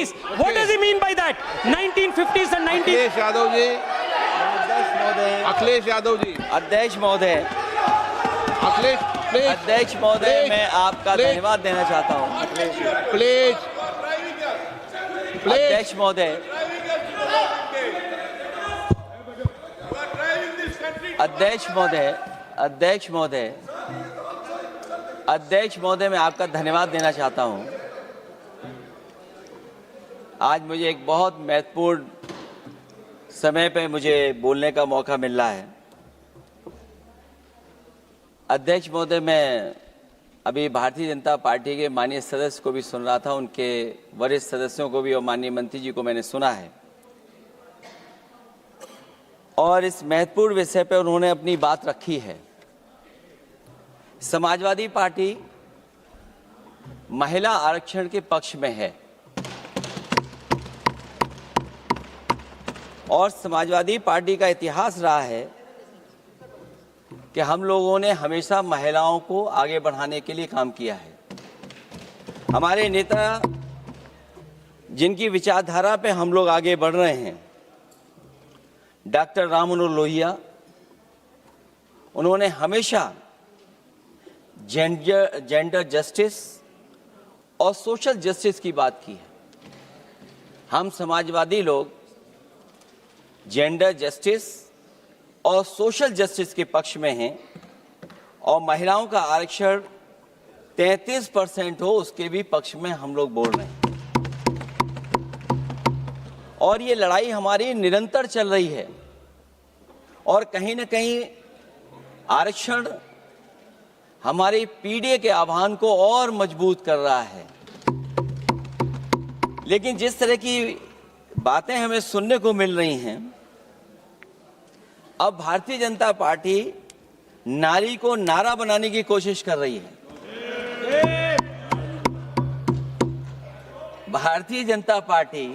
1950s. What does he mean by that? 1950s and 19. Akhilesh Yadav ji, Akhilesh Yadav ji, अध्यक्ष महोदय, Akhilesh please, अध्यक्ष महोदय, मैं आपका धन्यवाद देना चाहता हूँ। प्लीज, प्लीज, अध्यक्ष महोदय, अध्यक्ष महोदय, अध्यक्ष महोदय, अध्यक्ष महोदय, मैं आपका धन्यवाद देना चाहता हूँ। आज मुझे एक बहुत महत्वपूर्ण समय पे मुझे बोलने का मौका मिल रहा है। अध्यक्ष महोदय, मैं अभी भारतीय जनता पार्टी के माननीय सदस्य को भी सुन रहा था, उनके वरिष्ठ सदस्यों को भी और माननीय मंत्री जी को मैंने सुना है, और इस महत्वपूर्ण विषय पर उन्होंने अपनी बात रखी है। समाजवादी पार्टी महिला आरक्षण के पक्ष में है और समाजवादी पार्टी का इतिहास रहा है कि हम लोगों ने हमेशा महिलाओं को आगे बढ़ाने के लिए काम किया है। हमारे नेता जिनकी विचारधारा पे हम लोग आगे बढ़ रहे हैं, डॉक्टर राम मनोहर लोहिया, उन्होंने हमेशा जेंडर जस्टिस और सोशल जस्टिस की बात की है। हम समाजवादी लोग जेंडर जस्टिस और सोशल जस्टिस के पक्ष में हैं और महिलाओं का आरक्षण 33% हो उसके भी पक्ष में हम लोग बोल रहे हैं। और ये लड़ाई हमारी निरंतर चल रही है और कहीं न कहीं आरक्षण हमारी पीढ़ी के आह्वान को और मजबूत कर रहा है। लेकिन जिस तरह की बातें हमें सुनने को मिल रही हैं, अब भारतीय जनता पार्टी नारी को नारा बनाने की कोशिश कर रही है। भारतीय जनता पार्टी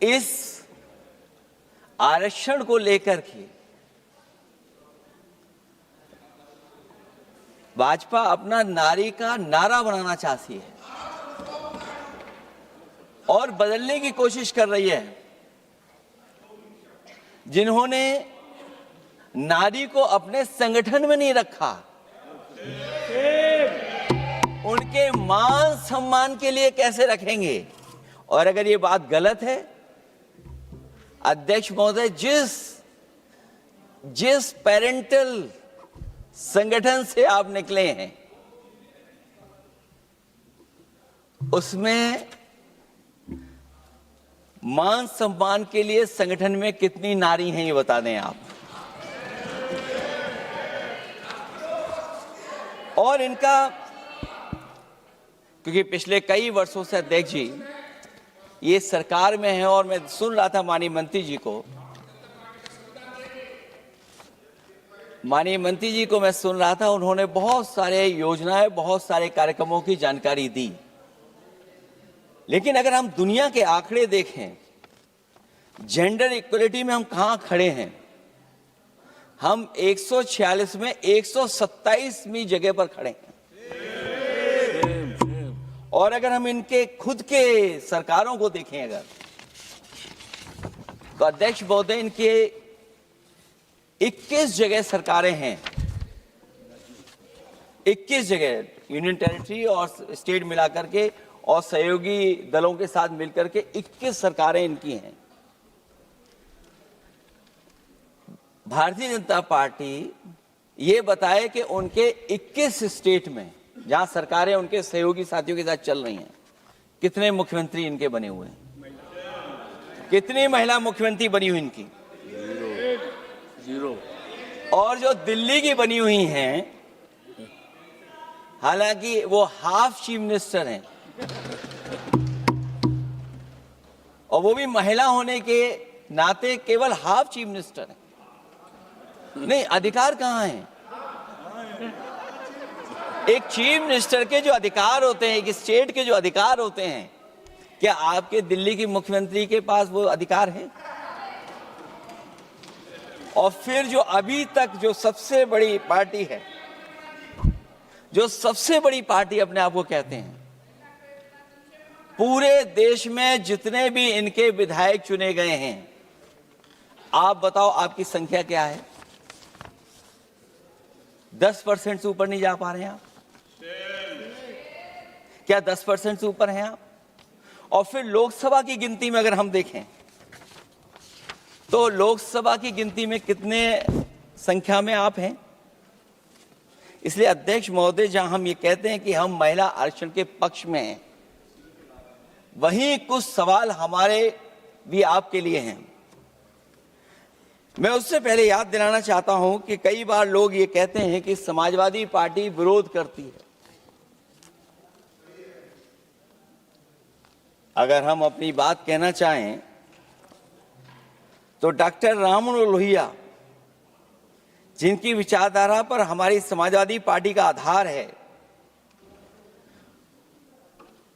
इस आरक्षण को लेकर के भाजपा अपना नारी का नारा बनाना चाहती है और बदलने की कोशिश कर रही है। जिन्होंने नारी को अपने संगठन में नहीं रखा, उनके मान सम्मान के लिए कैसे रखेंगे? और अगर ये बात गलत है, अध्यक्ष महोदय, जिस पेरेंटल संगठन से आप निकले हैं उसमें मान सम्मान के लिए संगठन में कितनी नारी हैं ये बता दें आप। और इनका, क्योंकि पिछले कई वर्षों से अध्यक्ष जी ये सरकार में है और मैं सुन रहा था माननीय मंत्री जी को मैं सुन रहा था, उन्होंने बहुत सारे योजनाएं, बहुत सारे कार्यक्रमों की जानकारी दी। लेकिन अगर हम दुनिया के आंकड़े देखें, जेंडर इक्वलिटी में हम कहां खड़े हैं? हम 146 में 127वीं जगह पर खड़े हैं। और अगर हम इनके खुद के सरकारों को देखें अगर, तो अध्यक्ष महोदय, इनके 21 जगह सरकारें हैं। 21 जगह यूनियन टेरिटरी और स्टेट मिलाकर के और सहयोगी दलों के साथ मिलकर के 21 सरकारें इनकी हैं। भारतीय जनता पार्टी ये बताए कि उनके 21 स्टेट में जहां सरकारें उनके सहयोगी साथियों के साथ चल रही हैं, कितने मुख्यमंत्री इनके बने हुए हैं? कितनी महिला मुख्यमंत्री बनी हुई इनकी? जीरो। और जो दिल्ली की बनी हुई हैं, हालांकि वो हाफ चीफ मिनिस्टर हैं और वो भी महिला होने के नाते केवल हाफ चीफ मिनिस्टर हैं। नहीं, अधिकार कहां है? एक चीफ मिनिस्टर के जो अधिकार होते हैं, एक स्टेट के जो अधिकार होते हैं, क्या आपके दिल्ली की मुख्यमंत्री के पास वो अधिकार है? और फिर जो अभी तक जो सबसे बड़ी पार्टी है, जो सबसे बड़ी पार्टी अपने आप को कहते हैं, पूरे देश में जितने भी इनके विधायक चुने गए हैं, आप बताओ आपकी संख्या क्या है? 10% से ऊपर नहीं जा पा रहे हैं आप? क्या 10% से ऊपर हैं आप? और फिर लोकसभा की गिनती में अगर हम देखें तो लोकसभा की गिनती में कितने संख्या में आप हैं? इसलिए अध्यक्ष महोदय, जहां हम ये कहते हैं कि हम महिला आरक्षण के पक्ष में हैं, वहीं कुछ सवाल हमारे भी आपके लिए हैं। मैं उससे पहले याद दिलाना चाहता हूं कि कई बार लोग ये कहते हैं कि समाजवादी पार्टी विरोध करती है। अगर हम अपनी बात कहना चाहें तो डॉक्टर राममनोहर लोहिया, जिनकी विचारधारा पर हमारी समाजवादी पार्टी का आधार है,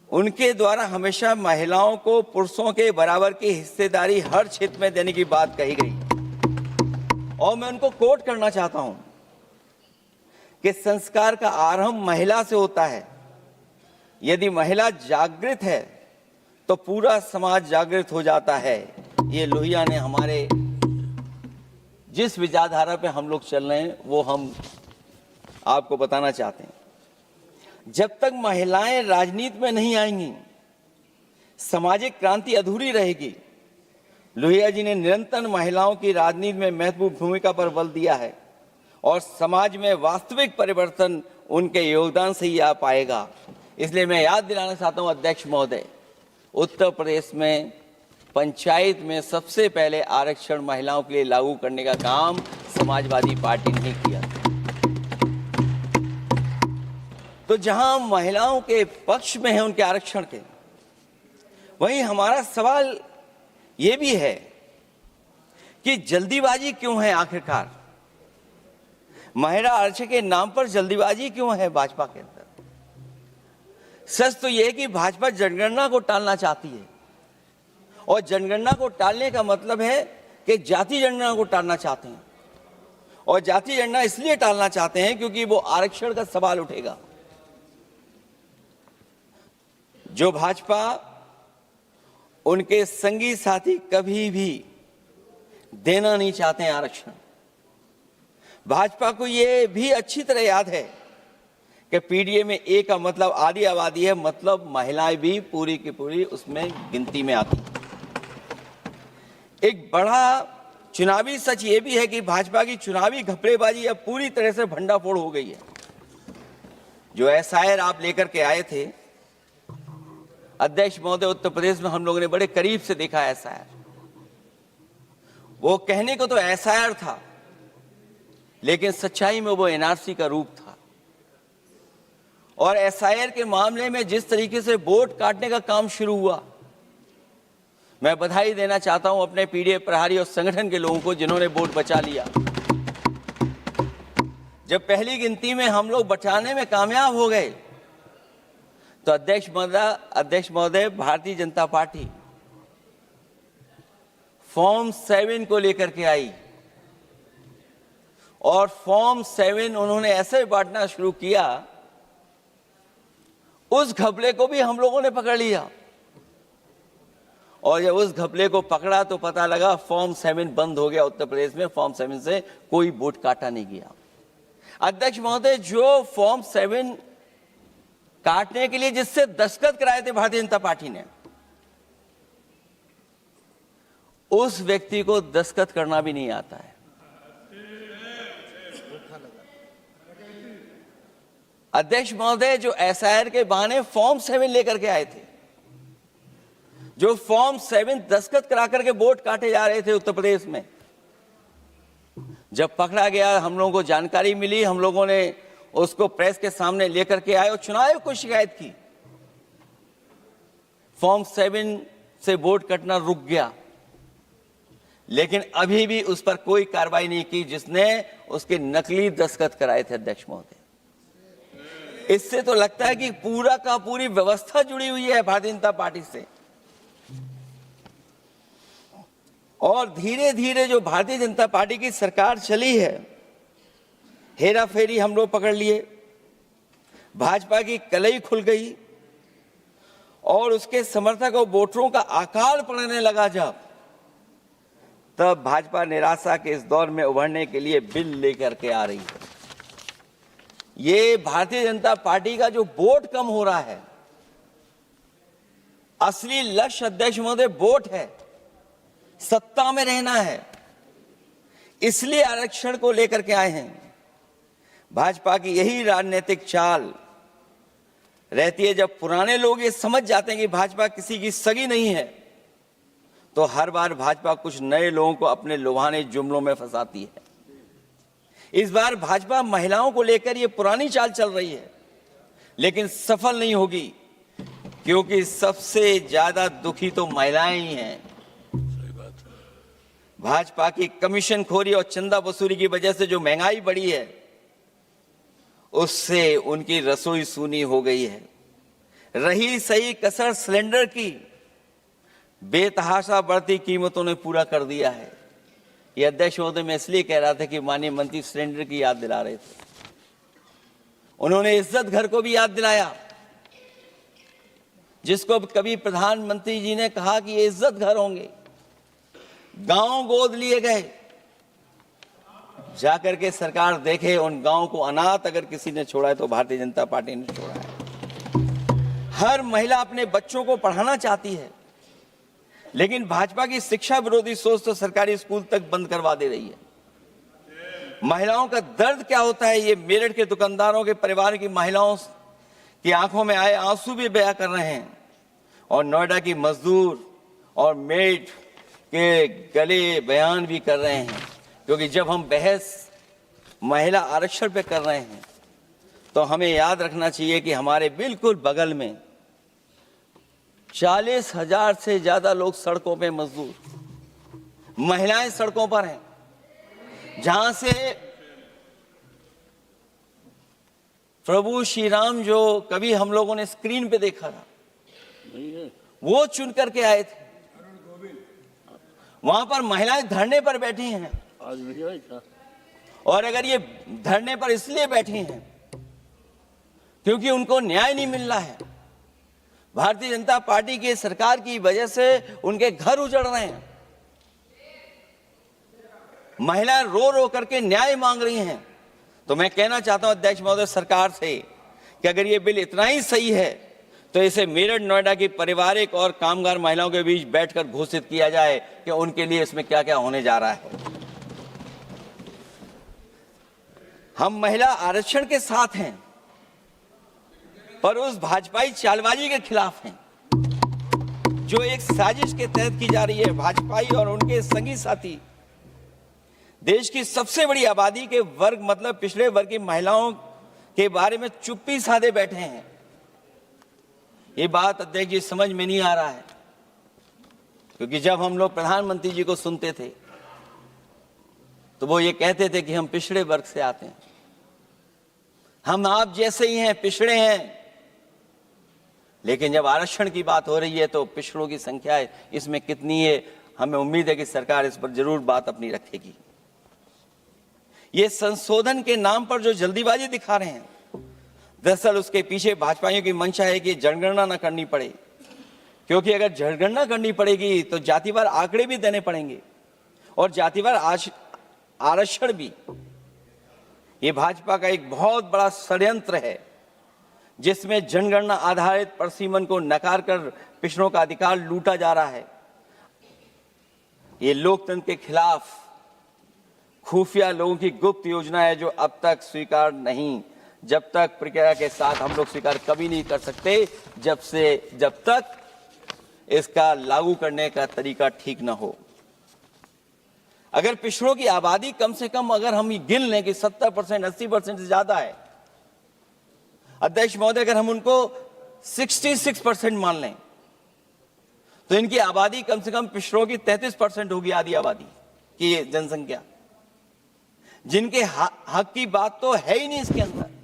उनके द्वारा हमेशा महिलाओं को पुरुषों के बराबर की हिस्सेदारी हर क्षेत्र में देने की बात कही गई। और मैं उनको कोट करना चाहता हूं कि संस्कार का आरंभ महिला से होता है। यदि महिला जागृत है तो पूरा समाज जागृत हो जाता है। ये लोहिया ने हमारे जिस विचारधारा पे हम लोग चल रहे हैं वो हम आपको बताना चाहते हैं। जब तक महिलाएं राजनीति में नहीं आएंगी, सामाजिक क्रांति अधूरी रहेगी। लोहिया जी ने निरंतर महिलाओं की राजनीति में महत्वपूर्ण भूमिका पर बल दिया है और समाज में वास्तविक परिवर्तन उनके योगदान से ही आ पाएगा। इसलिए मैं याद दिलाना चाहता हूं अध्यक्ष महोदय, उत्तर प्रदेश में पंचायत में सबसे पहले आरक्षण महिलाओं के लिए लागू करने का काम समाजवादी पार्टी ने किया। तो जहां महिलाओं के पक्ष में है उनके आरक्षण के, वहीं हमारा सवाल यह भी है कि जल्दीबाजी क्यों है? आखिरकार महिला आरक्षण के नाम पर जल्दीबाजी क्यों है भाजपा के अंदर? सच तो यह है कि भाजपा जनगणना को टालना चाहती है, और जनगणना को टालने का मतलब है कि जाति जनगणना को टालना चाहते हैं। और जाति जनगणना इसलिए टालना चाहते हैं क्योंकि वो आरक्षण का सवाल उठेगा। जो भाजपा, उनके संगी साथी कभी भी देना नहीं चाहते हैं आरक्षण। भाजपा को यह भी अच्छी तरह याद है कि पीडीए में ए का मतलब आधी आबादी है, मतलब महिलाएं भी पूरी की पूरी उसमें गिनती में आती। एक बड़ा चुनावी सच ये भी है कि भाजपा की चुनावी घपलेबाजी अब पूरी तरह से भंडाफोड़ हो गई है। जो एसआईआर आप लेकर के आए थे अध्यक्ष महोदय, उत्तर प्रदेश में हम लोगों ने बड़े करीब से देखा एसआईआर। वो कहने को तो एसआईआर था, लेकिन सच्चाई में वो एनआरसी का रूप था। और एसआईआर के मामले में जिस तरीके से वोट काटने का काम शुरू हुआ, मैं बधाई देना चाहता हूं अपने पीडीए प्रहारी और संगठन के लोगों को जिन्होंने वोट बचा लिया। जब पहली गिनती में हम लोग बचाने में कामयाब हो गए तो अध्यक्ष महोदय, भारतीय जनता पार्टी फॉर्म 7 को लेकर के आई और फॉर्म 7 उन्होंने ऐसे बांटना शुरू किया, उस घपले को भी हम लोगों ने पकड़ लिया। और जब उस घपले को पकड़ा तो पता लगा फॉर्म 7 बंद हो गया उत्तर प्रदेश में। फॉर्म 7 से कोई वोट काटा नहीं गया। अध्यक्ष महोदय, जो फॉर्म 7 काटने के लिए जिससे दस्तखत कराए थे भारतीय जनता पार्टी ने, उस व्यक्ति को दस्तखत करना भी नहीं आता है। अध्यक्ष महोदय, जो एसआईआर के बहाने फॉर्म 7 लेकर के आए थे, जो फॉर्म 7 दस्तखत करा करके वोट काटे जा रहे थे उत्तर प्रदेश में, जब पकड़ा गया, हम लोगों को जानकारी मिली, हम लोगों ने उसको प्रेस के सामने लेकर के आए और चुनाव आयोग को शिकायत की। फॉर्म 7 से वोट कटना रुक गया, लेकिन अभी भी उस पर कोई कार्रवाई नहीं की जिसने उसके नकली दस्तखत कराए थे। अध्यक्ष महोदय, इससे तो लगता है कि पूरा का पूरी व्यवस्था जुड़ी हुई है भारतीय जनता पार्टी से। और धीरे धीरे जो भारतीय जनता पार्टी की सरकार चली है, हेरा फेरी हम लोग पकड़ लिए, भाजपा की कलई खुल गई और उसके समर्थक और वोटरों का आकार पड़ने लगा तब भाजपा निराशा के इस दौर में उभरने के लिए बिल लेकर के आ रही है। ये भारतीय जनता पार्टी का जो वोट कम हो रहा है, असली लक्ष्य अध्यक्ष महोदय वोट है, सत्ता में रहना है, इसलिए आरक्षण को लेकर के आए हैं। भाजपा की यही राजनीतिक चाल रहती है। जब पुराने लोग ये समझ जाते हैं कि भाजपा किसी की सगी नहीं है, तो हर बार भाजपा कुछ नए लोगों को अपने लुभाने जुमलों में फंसाती है। इस बार भाजपा महिलाओं को लेकर ये पुरानी चाल चल रही है, लेकिन सफल नहीं होगी, क्योंकि सबसे ज्यादा दुखी तो महिलाएं ही हैं। भाजपा की कमीशन खोरी और चंदा वसूली की वजह से जो महंगाई बढ़ी है, उससे उनकी रसोई सूनी हो गई है। रही सही कसर सिलेंडर की, बेतहाशा बढ़ती कीमतों ने पूरा कर दिया है। ये अध्यक्ष महोदय मैं इसलिए कह रहा था कि माननीय मंत्री सिलेंडर की याद दिला रहे थे। उन्होंने इज्जत घर को भी याद दिलाया, जिसको कभी प्रधानमंत्री जी ने कहा कि ये इज्जत घर होंगे। गांव गोद लिए गए, जाकर के सरकार देखे उन गांव को अनाथ अगर किसी ने छोड़ा है तो भारतीय जनता पार्टी ने छोड़ा है। हर महिला अपने बच्चों को पढ़ाना चाहती है, लेकिन भाजपा की शिक्षा विरोधी सोच तो सरकारी स्कूल तक बंद करवा दे रही है। महिलाओं का दर्द क्या होता है, ये मेरठ के दुकानदारों के परिवार की महिलाओं की आंखों में आए आंसू भी बयां कर रहे हैं, और नोएडा की मजदूर और मेड के गले बयान भी कर रहे हैं। क्योंकि जब हम बहस महिला आरक्षण पे कर रहे हैं, तो हमें याद रखना चाहिए कि हमारे बिल्कुल बगल में 40,000 से ज्यादा लोग सड़कों पे मजदूर, महिलाएं सड़कों पर हैं, जहां से प्रभु श्री राम जो कभी हम लोगों ने स्क्रीन पे देखा था, वो चुन करके आए थे। वहां पर महिलाएं धरने पर बैठी हैं, और अगर ये धरने पर इसलिए बैठी हैं क्योंकि उनको न्याय नहीं मिल रहा है, भारतीय जनता पार्टी की सरकार की वजह से उनके घर उजड़ रहे हैं, महिलाएं रो रो करके न्याय मांग रही हैं, तो मैं कहना चाहता हूं अध्यक्ष महोदय सरकार से कि अगर ये बिल इतना ही सही है तो इसे मेरठ नोएडा की पारिवारिक और कामगार महिलाओं के बीच बैठकर घोषित किया जाए कि उनके लिए इसमें क्या क्या होने जा रहा है। हम महिला आरक्षण के साथ हैं, पर उस भाजपाई चालबाजी के खिलाफ हैं जो एक साजिश के तहत की जा रही है। भाजपाई और उनके संगी साथी देश की सबसे बड़ी आबादी के वर्ग मतलब पिछड़े वर्ग की महिलाओं के बारे में चुप्पी साधे बैठे हैं। ये बात अध्यक्ष जी समझ में नहीं आ रहा है, क्योंकि जब हम लोग प्रधानमंत्री जी को सुनते थे तो वो ये कहते थे कि हम पिछड़े वर्ग से आते हैं, हम आप जैसे ही हैं, पिछड़े हैं। लेकिन जब आरक्षण की बात हो रही है तो पिछड़ों की संख्या इसमें कितनी है, हमें उम्मीद है कि सरकार इस पर जरूर बात अपनी रखेगी। ये संशोधन के नाम पर जो जल्दीबाजी दिखा रहे हैं, दरअसल उसके पीछे भाजपाइयों की मंशा है कि जनगणना न करनी पड़े, क्योंकि अगर जनगणना करनी पड़ेगी तो जातिवार आंकड़े भी देने पड़ेंगे और जातिवार आरक्षण भी। ये भाजपा का एक बहुत बड़ा षड्यंत्र है, जिसमें जनगणना आधारित परसीमन को नकार कर पिछड़ों का अधिकार लूटा जा रहा है। ये लोकतंत्र के खिलाफ खुफिया लोगों की गुप्त योजना है, जो अब तक स्वीकार नहीं, जब तक प्रक्रिया के साथ हम लोग स्वीकार कभी नहीं कर सकते, जब तक इसका लागू करने का तरीका ठीक ना हो। अगर पिछड़ों की आबादी कम से कम अगर हम गिन लें कि 70%, 80% से ज्यादा है, अध्यक्ष महोदय अगर हम उनको 66% मान लें, तो इनकी आबादी कम से कम पिछड़ों की 33% होगी, आधी आबादी की जनसंख्या, जिनके हक की बात तो है ही नहीं इसके अंदर।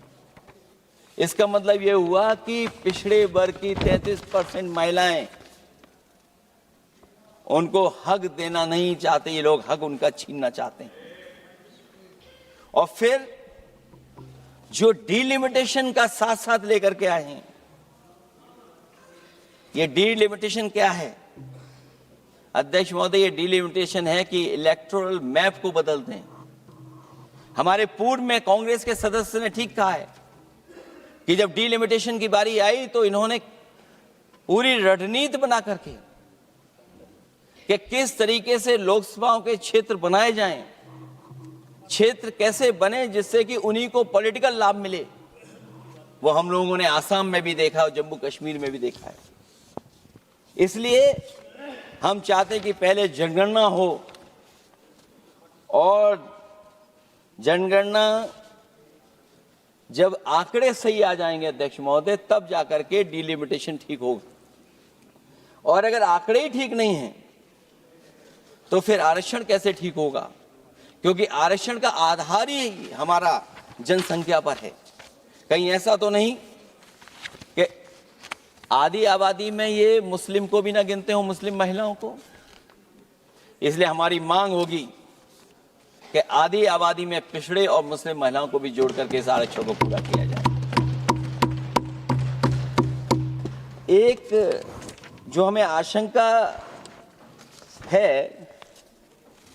इसका मतलब यह हुआ कि पिछड़े वर्ग की 33% महिलाएं, उनको हक देना नहीं चाहते ये लोग, हक उनका छीनना चाहते हैं। और फिर जो डिलिमिटेशन का साथ साथ लेकर के आए हैं, ये डिलिमिटेशन क्या है अध्यक्ष महोदय? ये डिलिमिटेशन है कि इलेक्टोरल मैप को बदल दें। हमारे पूर्व में कांग्रेस के सदस्य ने ठीक कहा है कि जब डिलिमिटेशन की बारी आई तो इन्होंने पूरी रणनीति बना करके कि किस तरीके से लोकसभाओं के क्षेत्र बनाए जाएं, क्षेत्र कैसे बने जिससे कि उन्हीं को पॉलिटिकल लाभ मिले, वो हम लोगों ने आसाम में भी देखा और जम्मू कश्मीर में भी देखा है। इसलिए हम चाहते हैं कि पहले जनगणना हो और जनगणना जब आंकड़े सही आ जाएंगे अध्यक्ष महोदय, तब जाकर के डिलिमिटेशन ठीक होगा। और अगर आंकड़े ही ठीक नहीं हैं तो फिर आरक्षण कैसे ठीक होगा? क्योंकि आरक्षण का आधार ही हमारा जनसंख्या पर है। कहीं ऐसा तो नहीं कि आधी आबादी में ये मुस्लिम को भी ना गिनते हो, मुस्लिम महिलाओं को। इसलिए हमारी मांग होगी कि आधी आबादी में पिछड़े और मुस्लिम महिलाओं को भी जोड़ करके इस आरक्षण को पूरा किया जाए। एक जो हमें आशंका है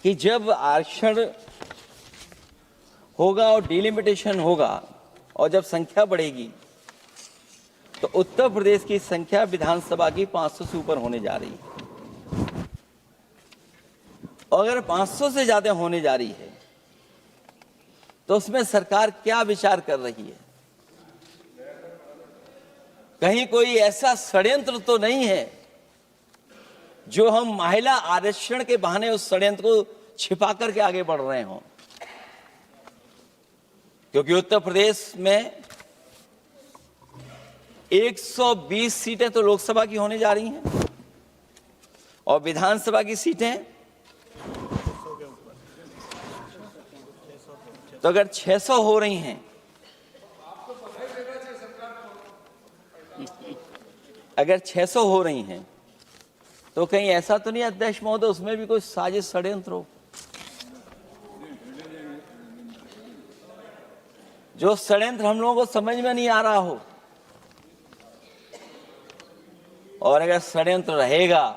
कि जब आरक्षण होगा और डिलिमिटेशन होगा और जब संख्या बढ़ेगी तो उत्तर प्रदेश की संख्या विधानसभा की 500 से ऊपर होने जा रही है। और अगर 500 से ज्यादा होने जा रही है तो उसमें सरकार क्या विचार कर रही है? कहीं कोई ऐसा षड्यंत्र तो नहीं है जो हम महिला आरक्षण के बहाने उस षड्यंत्र को छिपा करके आगे बढ़ रहे हों? क्योंकि उत्तर प्रदेश में 120 सीटें तो लोकसभा की होने जा रही हैं और विधानसभा की सीटें तो अगर 600 हो रही हैं, अगर 600 हो रही हैं तो कहीं ऐसा तो नहीं अध्यक्ष महोदय उसमें भी कोई साजिश षड्यंत्र हो? जो षड्यंत्र हम लोगों को समझ में नहीं आ रहा हो। और अगर षड्यंत्र रहेगा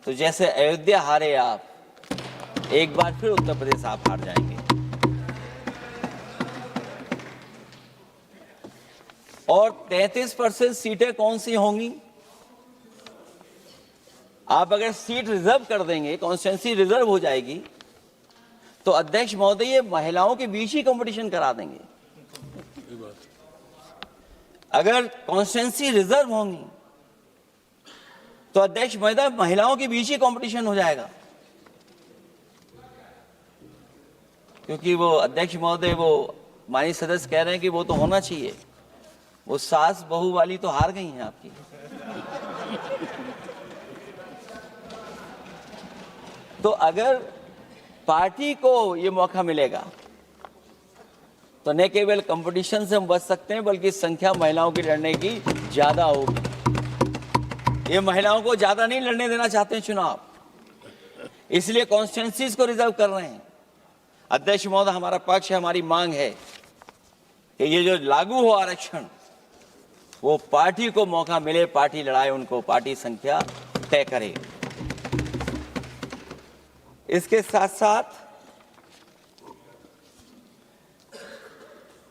तो जैसे अयोध्या हारे आप, एक बार फिर उत्तर प्रदेश आप हार जाएंगे। और 33% सीटें कौन सी होंगी? आप अगर सीट रिजर्व कर देंगे, कॉन्स्टिट्यूंसी रिजर्व हो जाएगी, तो अध्यक्ष महोदय ये महिलाओं के बीच ही कंपटीशन करा देंगे। अगर कॉन्स्टिट्यूंसी रिजर्व होंगी तो अध्यक्ष महोदय महिलाओं के बीच ही कंपटीशन हो जाएगा। क्योंकि वो अध्यक्ष महोदय वो माननीय सदस्य कह रहे हैं कि वो तो होना चाहिए, वो सास बहू वाली तो हार गई हैं आपकी। तो अगर पार्टी को ये मौका मिलेगा तो न केवल कंपटीशन से हम बच सकते हैं बल्कि संख्या महिलाओं की लड़ने की ज्यादा होगी। ये महिलाओं को ज्यादा नहीं लड़ने देना चाहते हैं चुनाव, इसलिए कॉन्स्टिट्यूंसीज को रिजर्व कर रहे हैं। अध्यक्ष महोदय हमारा पक्ष है, हमारी मांग है कि ये जो लागू हो आरक्षण वो पार्टी को मौका मिले, पार्टी लड़ाए उनको, पार्टी संख्या तय करे। इसके साथ साथ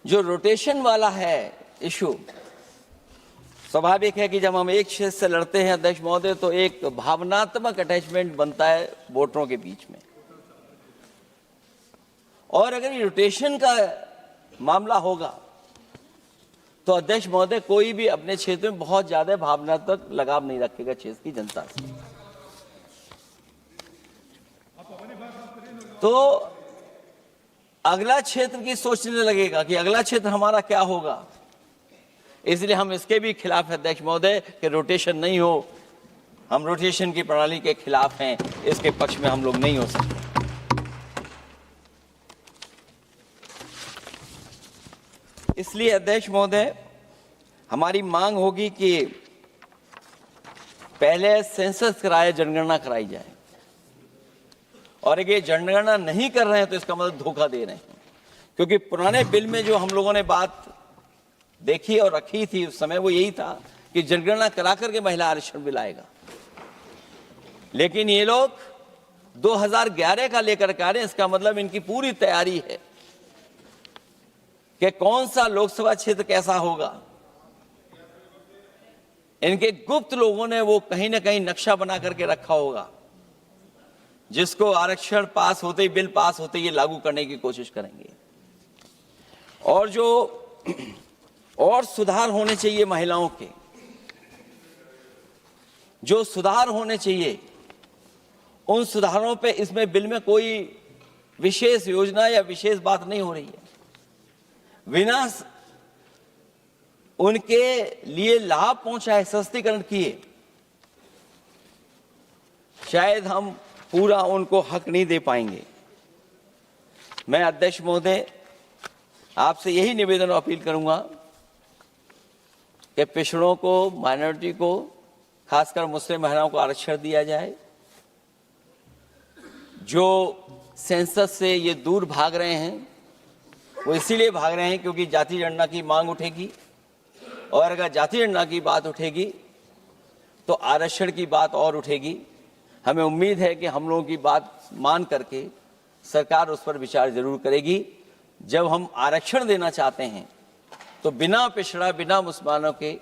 जो रोटेशन वाला है इशू, स्वाभाविक है कि जब हम एक क्षेत्र से लड़ते हैं अध्यक्ष महोदय तो एक भावनात्मक अटैचमेंट बनता है वोटरों के बीच में। और अगर ये रोटेशन का मामला होगा तो अध्यक्ष महोदय कोई भी अपने क्षेत्र में बहुत ज्यादा भावनात्मक लगाव नहीं रखेगा क्षेत्र की जनता से। तो अगला क्षेत्र की सोचने लगेगा कि अगला क्षेत्र हमारा क्या होगा। इसलिए हम इसके भी खिलाफ हैं अध्यक्ष महोदय कि रोटेशन नहीं हो। हम रोटेशन की प्रणाली के खिलाफ हैं, इसके पक्ष में हम लोग नहीं हो सकते। इसलिए अध्यक्ष महोदय हमारी मांग होगी कि पहले सेंसस कराए, जनगणना कराई जाए। और अगर जनगणना नहीं कर रहे हैं तो इसका मतलब धोखा दे रहे हैं। क्योंकि पुराने बिल में जो हम लोगों ने बात देखी और रखी थी उस समय वो यही था कि कि जनगणना करा करके महिला आरक्षण भी लाएगा। लेकिन ये लोग 2011 का लेकर के आ रहे हैं। इसका मतलब इनकी पूरी तैयारी है कि कौन सा लोकसभा क्षेत्र कैसा होगा। इनके गुप्त लोगों ने वो कहीं ना कहीं नक्शा बना करके रखा होगा, जिसको आरक्षण पास होते ही, बिल पास होते ही ये लागू करने की कोशिश करेंगे। और जो और सुधार होने चाहिए महिलाओं के, जो सुधार होने चाहिए, उन सुधारों पे इसमें बिल में कोई विशेष योजना या विशेष बात नहीं हो रही है। बिना उनके लिए लाभ पहुंचाए, सशक्तिकरण किए, शायद हम पूरा उनको हक नहीं दे पाएंगे। मैं अध्यक्ष महोदय आपसे यही निवेदन और अपील करूंगा कि पिछड़ों को, माइनॉरिटी को, खासकर मुस्लिम महिलाओं को आरक्षण दिया जाए। जो सेंसस से ये दूर भाग रहे हैं, वो इसीलिए भाग रहे हैं क्योंकि जाति जनगणना की मांग उठेगी, और अगर जाति जनगणना की बात उठेगी तो आरक्षण की बात और उठेगी। हमें उम्मीद है कि हम लोगों की बात मान करके सरकार उस पर विचार जरूर करेगी। जब हम आरक्षण देना चाहते हैं तो बिना पिछड़ा, बिना मुसलमानों के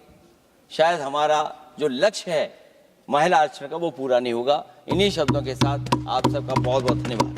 शायद हमारा जो लक्ष्य है महिला आरक्षण का, वो पूरा नहीं होगा। इन्हीं शब्दों के साथ आप सबका बहुत बहुत धन्यवाद।